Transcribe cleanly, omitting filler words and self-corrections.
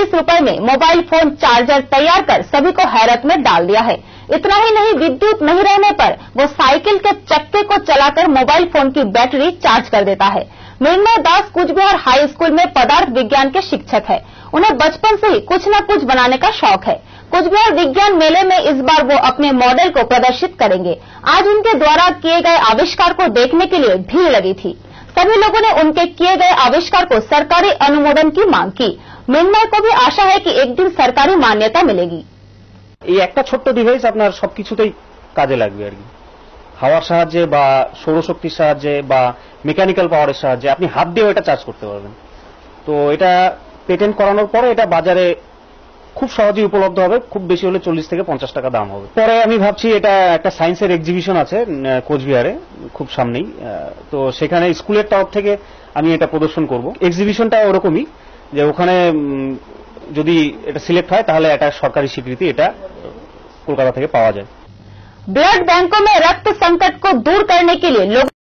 20 रुपए में mobile phone charger तैयार कर सभी को हैरत में डाल दिया है। इतना ही नहीं, विद्युत नहीं रहने पर वो साइकिल के चक्के को चलाकर मोबाइल फोन की बैटरी चार्ज कर देता है। मृण्मय दास कूच बिहार हाई स्कूल में पदार्थ विज्ञान के शिक्षक है। उन्हें बचपन से ही कुछ न कुछ बनाने का शौक है। कूच बिहार विज्ञान मेले में इस बार वो अपने मॉडल को प्रदर्शित करेंगे। आज उनके द्वारा किए गए आविष्कार को देखने के लिए भीड़ लगी थी। सभी लोगों ने उनके किए गए आविष्कार को सरकारी अनुमोदन की मांग की। मृण्मय को भी आशा है कि एक दिन सरकारी मान्यता मिलेगी। এই একটা ছোট্ট ডিভাইস আপনার সবকিছুতেই কাজে লাগবে আর কি। হাওয়ার সাহায্যে বা সৌরশক্তির সাহায্যে বা মেকানিক্যাল পাওয়ারের সাহায্যে আপনি হাত দিয়েও এটা চার্জ করতে পারবেন। তো এটা পেটেন্ট করানোর পরে এটা বাজারে খুব সহজেই উপলব্ধ হবে। খুব বেশি হলে 40 থেকে 50 টাকা দাম হবে। পরে আমি ভাবছি এটা একটা সায়েন্সের এক্সিবিশন আছে কোচবিহারে খুব সামনেই। তো সেখানে স্কুলের তরফ থেকে আমি এটা প্রদর্শন করব। এক্সিবিশনটা ওরকমই যে ওখানে যদি এটা সিলেক্ট হয় তাহলে এটা সরকারি স্বীকৃতি এটা কলকাতা থেকে পাওয়া যায়। ब्लड बैंकों में रक्त संकट को दूर करने के लिए लोग